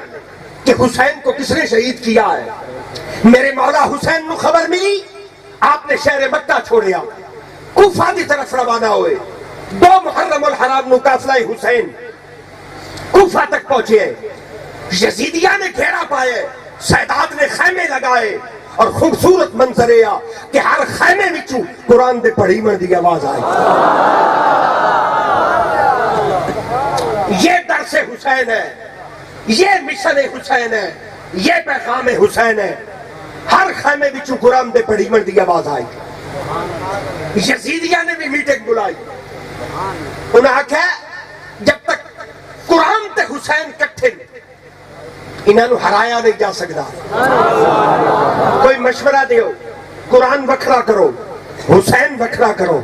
کہ حسین کو کس نے شہید کیا ہے میرے مولا حسین نو خبر ملی آپ نے شہر مکہ چھوڑیا کوفہ دی طرف روانہ ہوئے 2 محرم الحرام نو قافلہ حسین کوفہ تک پہنچے یزیدیہ نے گھیرا پائے سیدات نے خیمے لگائے اور خوبصورت منظر آ کہ ہر خیمے وچوں قرآن دے پڑھی میں دی آواز آئی یہ درس حسین ہے یہ مشن حسین ہے یہ پیغام حسین ہے. ہر خیمے وچوں قرآن دے پڑھیون دی آواز آئی. یزیدیاں نے بھی میٹنگ بلائی. انہاں آکھیا جب تک قرآن تے حسین کٹھے انہاں نو ہرایا نہیں جا سکدا. کوئی مشورہ دیو, قرآن وکھرا کرو, حسین وکھرا کرو.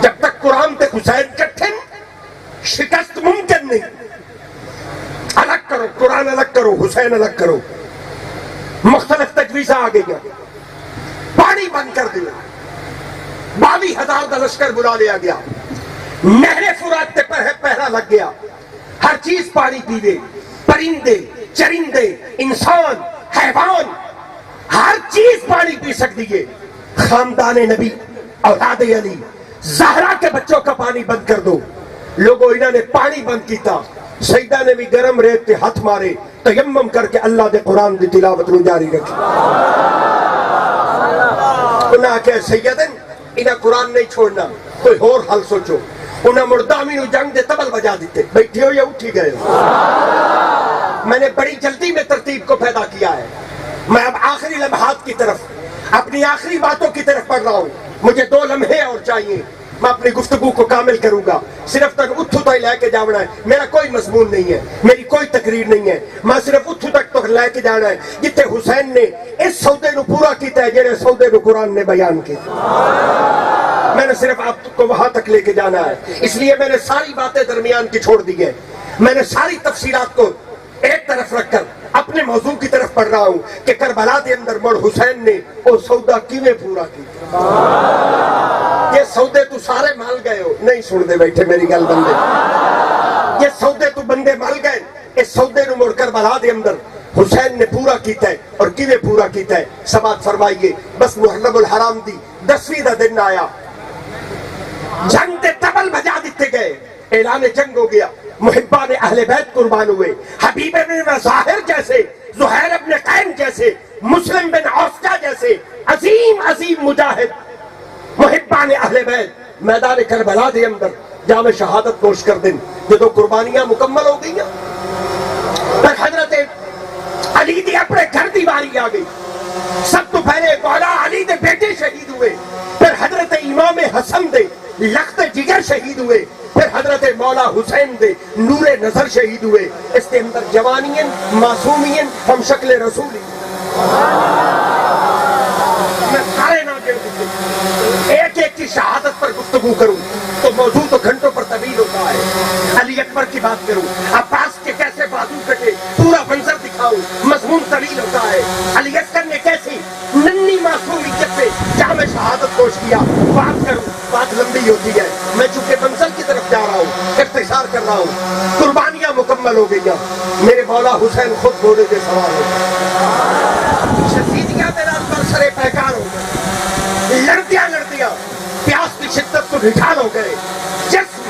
جب تک قرآن تے حسین کٹھے شکست ممکن نہیں. الگ کرو, قرآن الگ کرو, حسین الگ کرو. مختلف تجویزیں آ گئی ہیں. پانی بند کر دیا, 22,000 کا لشکر بلا لیا گیا. نہر فرات تے پہرا لگ گیا. ہر چیز پانی پیوے, پرندے, چرندے, انسان, حیوان, ہر چیز پانی پی سکتی ہے. خاندان نبی, اولاد علی, زہرا کے بچوں کا پانی بند کر دو. لوگوں انہوں نے پانی بند کیتا. سیدہ نے بھی گرم ریت تے ہاتھ مارے, تیمم کر کے اللہ دے قرآن دی تلاوت نو جاری رکھی. انہاں کہ سیدن انہاں قرآن نہیں چھوڑنا, کوئی اور حل سوچو. انہاں مردامی نو جنگ دے تبل بجا دیتے. بیٹھے ہو یا اٹھی گئے ہو؟ میں نے بڑی جلدی میں ترتیب کو پیدا کیا ہے. میں اب آخری لمحات کی طرف, اپنی آخری باتوں کی طرف پڑھ رہا ہوں. مجھے 2 لمحے اور چاہیے, میں اپنی گفتگو کو کامل کروں گا. صرف تک اتھو تک لے کے جانا ہے. میرا کوئی مضمون نہیں ہے, میری کوئی تقریر نہیں ہے. میں صرف اتھو تک تو لے کے جانا ہے جتے حسین نے اس سودے نو پورا کیتا ہے جڑے سودے نو قرآن نے بیان کیا. میں نے صرف آپ کو وہاں تک لے کے جانا ہے. اس لیے میں نے ساری باتیں درمیان کی چھوڑ دی ہے. میں نے ساری تفصیلات کو ایک طرف رکھ کر اپنے موضوع کی طرف پڑھ رہا ہوں کہ کربلا دے اندر مڑ حسین نے وہ سودا کیویں پورا کیا. یہ سودے تو سارے مال گئے ہو, نہیں سن دے بیٹھے میری گل بندے. یہ سودے تو بندے مال گئے. اس سودے نو مڑ کربلا دے اندر حسین نے پورا کیتا ہے. اور کیویں پورا کیتا ہے سماعت فرمائیے. بس محرم الحرام دی 10ویں دا دن آیا, جنگ دے تبل بجا دیتے گئے, اعلان جنگ ہو گیا. محبان اہل بیت قربان ہوئے. حبیب بن ظاہر جیسے, زہیر ابن قین جیسے, مسلم بن عوفجہ جیسے عظیم عظیم مجاہد محبان اہل بیت میدان کربلا دے اندر جام شہادت نوش کر دیں. جدو قربانیاں مکمل ہو گئی پر حضرت علی دی اپنے گھر دی باری آ گئی. سب تو پہلے مولا علی دے بیٹے شہید ہوئے, پھر حضرت امام حسن دے لخت جگر شہید ہوئے, پھر حضرت مولا حسین دے نور نظر شہید ہوئے. اس کے اندر جوانین, معصومین, ہم شکل رسولی. میں سارے نہ گن دیتے, ایک ایک کی شہادت پر گفتگو کروں تو موضوع تو گھنٹوں پر طویل ہوتا ہے. علی اکبر کی بات کروں, عباس کے کیسے بازو کٹے, پورا منظر دکھاؤں, مضمون طویل ہوتا ہے. علی اکبر نے کیسی ننھی معصومیت پہ جام شہادت پیش کیا, بات کروں, بات لمبی ہوتی ہے. میں چونکہ منظر کی طرف جا رہا ہوں, اختصار کر رہا ہوں. قربانیاں مکمل ہو گئی. میرے مولا حسین خود گھوڑے کے سوار ہو گئے. شہیدیاں دے نال برسرے پیکار ہو گئے. لڑدیاں لڑدیاں پیاس کی شدت کو نٹھال ہو گئے. جسم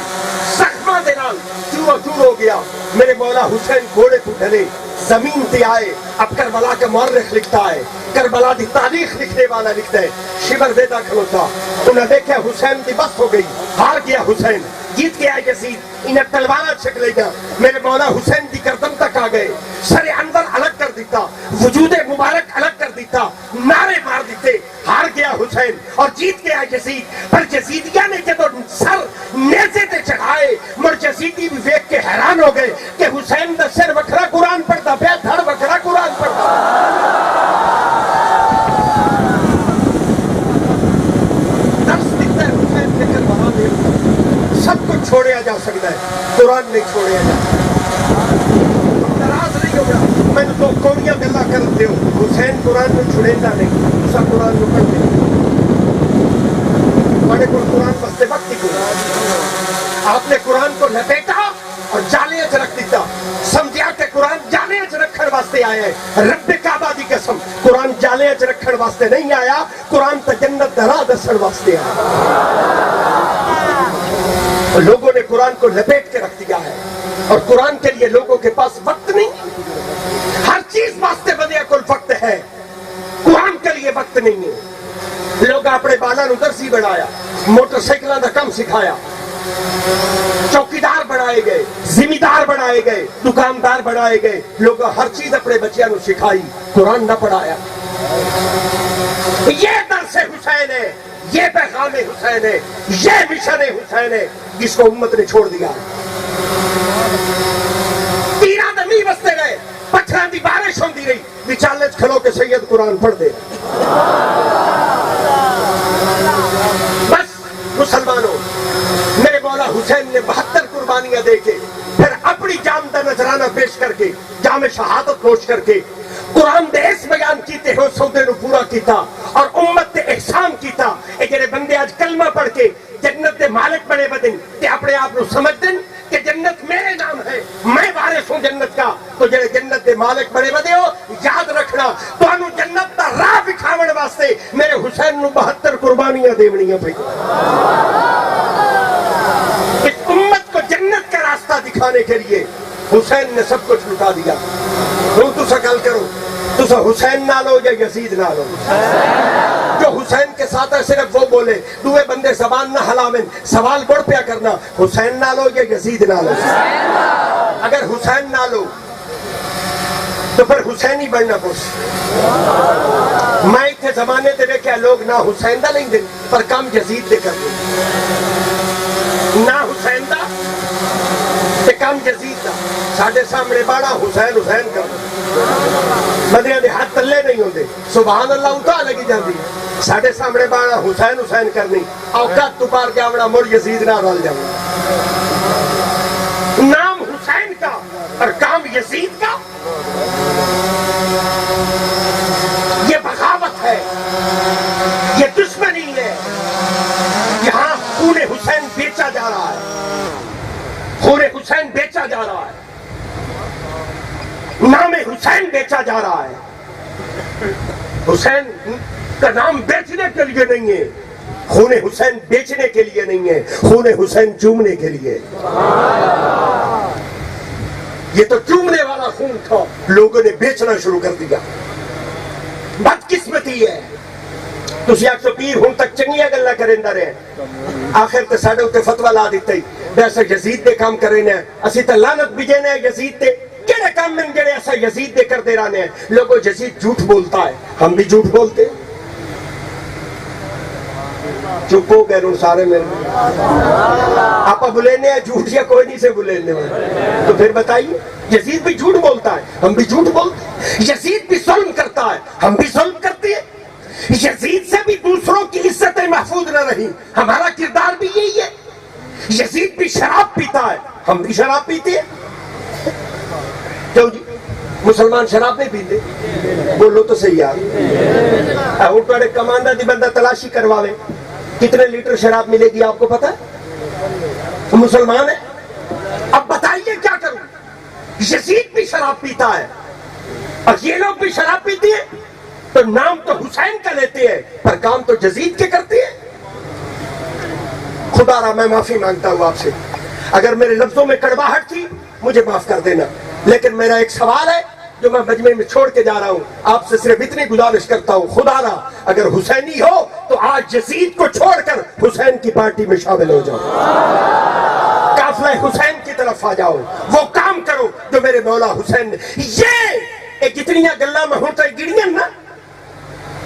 زخماں دے نال چورو چور ہو گیا. میرے مولا حسین گھوڑے کو ڈھلے, زمین پہ آئے. اب کربلا کا مورخ لکھتا ہے, کربلا دی تاریخ لکھنے والا لکھتا ہے, شبر ویدا کھلوتا. انہیں دیکھا حسین کی بس ہو گئی, ہار گیا حسین, جیت گیا یزید, انہیں تلواریں چھک لے گا. میرے مولا حسین دی گردن تک آ گئے, سر انور الگ کر دیتا, وجود مبارک الگ کر دیتا, نعرے مار دیتے. ہار گیا حسین اور جیت گیا یزید. پر یزیدیاں نے جب سر نیزے تے چڑھائے, مر یزیدی بھی دیکھ کے حیران ہو گئے کہ حسین دا سر وکھرا قرآن پڑھتا پیا, دھڑ وکھرا قرآن پڑھتا. درس دیتا ہے حسین کے کربلا میں, سب کچھ چھوڑیا جا سکتا ہے, قرآن نہیں چھوڑیا جا سکتا. ناراض نہیں ہو رہا, میں نے تو کوڑیاں گلا کر دیو. حسین قرآن کو چھڑیتا نہیں, دوسرا قرآن کو پڑھتے بڑے کو قرآن بستے وقت ہی کو آپ نے قرآن کو لپیٹا اور جالے اچ رکھ دیتا. سمجھا کہ قرآن جالے اچ رکھن واسطے آیا ہے. رب کعبہ دی قسم, قرآن جالے اچ رکھن واسطے نہیں آیا, قرآن تا جنت دا راہ دسن واسطے آیا. لوگوں نے قرآن کو لپیٹ کے رکھ دیا ہے اور قرآن کے لیے لوگوں کے پاس وقت نہیں. ہر چیز واسطے بدیا کل وقت ہے, قرآن کے لیے وقت نہیں ہے. لوگ اپنے بالا نو درسی بنایا, موٹر سائیکلوں کا کم سکھایا, چوکیدار بنائے گئے، ذمہ بنائے گئے، دکاندار بنائے گئے، لوگ ہر چیز اپنے بچیاں نو سکھائی، قرآن نہ پڑھایا۔ یہ درس حسین ہے، یہ پیغام حسین ہے، یہ مشن حسین ہے جس کو امت نے چھوڑ دیا۔ تیرہ دمی بستے گئے، پتھراں دی بارش ہوندی رہی، وچالے کھلو کے سید قرآن پڑھ دے۔ بس مسلمانوں، میرے مولا حسین نے 72 قربانیاں دے کے پھر اپنی جان دا نذرانہ پیش کر کے، جام شہادت نوش کر کے قرآن دے اس بیان کیتے ہو سودے نو پورا کیتا اور امت تے احسان کیتا۔ اے جڑے بندے آج کلمہ پڑھ کے جنت دے مالک بنے بدن تے اپنے آپ نو سمجھ دن کہ جنت میرے نام ہے، میں وارث ہوں جنت کا، تو جڑے جنت دے مالک بنے بدے ہو یاد رکھنا تانوں جنت دا راہ دکھاون واسطے میرے حسین نو 72 قربانیاں دیونیاں پئی۔ اس امت کو جنت کا راستہ دکھانے کے لیے حسین نے سب کچھ لٹا دیا۔ ہوں تسا گل کرو، تسا حسین نہ لو یا یزید نہ لو؟ جو حسین کے ساتھ ہے صرف وہ بولے، دوے بندے زبان نہ ہلاویں، سوال گڑ پیا کرنا، حسین نہ لو یا یزید نہ لو؟ اگر حسین نہ لو تو پھر حسین ہی بننا پوس۔ میں اتنے زمانے تے دیکھا لوگ نہ حسین دا لیں دن پر کام یزید دے کر دیں، نہ حسین دا تے کام یزید دا۔ ساڑھے سامنے باڑا حسین حسین کر مدیاں دے ہاتھ تلے نہیں ہوندے، سبحان اللہ اٹھا لگی جاندی، ساڑھے سامنے باڑا حسین حسین کرنی، اوقات تو پار جاونا مڑ یزید نہ رول جاونا۔ نام حسین کا اور کام یزید کا، یہ بغاوت ہے، یہ دشمنی ہے۔ یہاں خون حسین بیچا جا رہا ہے، خون حسین بیچا جا رہا ہے، نام حسین بیچا جا رہا ہے۔ حسین کا نام بیچنے کے لیے نہیں ہے، خون حسین بیچنے کے لیے نہیں ہے، خون حسین چومنے کے لیے۔ یہ تو چومنے والا خون تھا، لوگوں نے بیچنا شروع کر دیا۔ بدقسمتی ہے، تسی آکسو پیر ہوں تک چنگیاں گلہ کرندہ رہے، آخر تے ساڑھے ہوتے فتوہ لا دیتے ہی بیسا یزید دے کام کرنے ہیں، اسی تے لعنت بھی جینے ہیں یزید دے، کیڑے کام میں جڑے ایسا یزید دے کر دے رانے ہیں۔ لوگوں یزید جھوٹ بولتا ہے، ہم بھی جھوٹ بولتے ہیں۔ چپ ہو گئے رون سارے میں آپ بلینے ہیں جھوٹ یا کوئی نہیں سے بلینے ہیں، تو پھر بتائیے یزید بھی جھوٹ بولتا ہے، ہم بھی جھوٹ بولتے ہیں۔ یزید بھی ظلم کرتا ہے، ہم بھی ظلم کرتے ہیں۔ یزید سے بھی دوسروں کی عزتیں محفوظ نہ رہی، ہمارا کردار بھی یہی ہے۔ یزید بھی شراب پیتا ہے، ہم بھی شراب پیتے ہیں۔ کیوں جی مسلمان شراب نہیں پیتے؟ بولو تو صحیح یار۔ اور توڑے کماندہ دی بندہ تلاشی کرواوے کتنے لیٹر شراب ملے گی آپ کو پتہ ہے؟ مسلمان ہے۔ اب بتائیے کیا کروں؟ یزید بھی شراب پیتا ہے اور یہ لوگ بھی شراب پیتے ہیں، تو نام تو حسین کا لیتے ہیں پر کام تو یزید کے کرتے ہیں۔ خدا را میں معافی مانگتا ہوں آپ سے، اگر میرے لفظوں میں کڑواہٹ تھی مجھے معاف کر دینا، لیکن میرا ایک سوال ہے جو میں مجمع میں چھوڑ کے جا رہا ہوں، آپ سے صرف اتنی گزارش کرتا ہوں، خدا را اگر حسینی ہو تو آج یزید کو چھوڑ کر حسین کی پارٹی میں شامل ہو جاؤ، قافلہ حسین کی طرف آ جاؤ، وہ کام کرو جو میرے مولا حسین نے۔ یہ کتنیاں گلہ میں ہوتا ہے گڑیاں نا،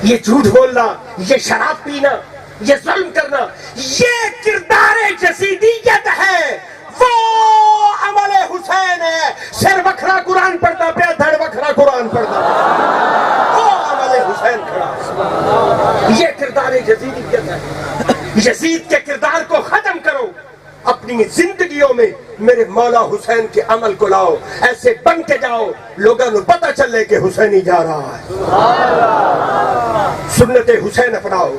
یہ جھوٹ بولنا، یہ شراب پینا، یہ ظلم کرنا، یہ کردار یزیدیت ہے، وہ عمل حسین ہے۔ سر وکھرا قرآن پڑھتا پیا، دھڑ وکھرا قرآن پڑھتا پیا، وہ عمل حسین کھڑا، یہ کردار یزیدیت ہے۔ یزید کے کردار کو ختم کرو، اپنی زندگیوں میں میرے مولا حسین کے عمل کو لاؤ، ایسے بن کے جاؤ لوگوں کو پتہ چلے کہ حسینی جا رہا ہے۔ سنت حسین اپناؤ،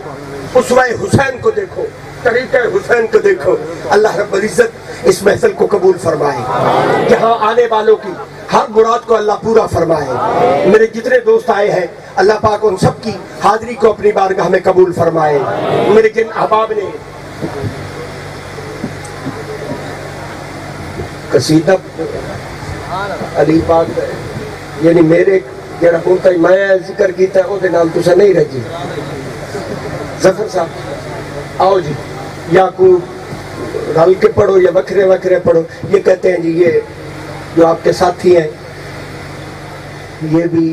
اسوہ حسین کو دیکھو، طریقہ حسین کو دیکھو۔ اللہ رب العزت اس محفل کو قبول فرمائے، یہاں آنے والوں کی ہر مراد کو اللہ پورا فرمائے۔ میرے جتنے دوست آئے ہیں اللہ پاک ان سب کی حاضری کو اپنی بارگاہ میں قبول فرمائے۔ میرے جن احباب نے قصیدہ علی پاک یعنی میرے جڑا ہوتا ہے میں ذکر کیتا ہے وہ نام تسا نہیں رجی ظفر صاحب آؤ جی، یعقوب رل کے پڑھو یا وکھرے وکھرے پڑھو. یہ کہتے ہیں جی یہ جو آپ کے ساتھی ہیں یہ بھی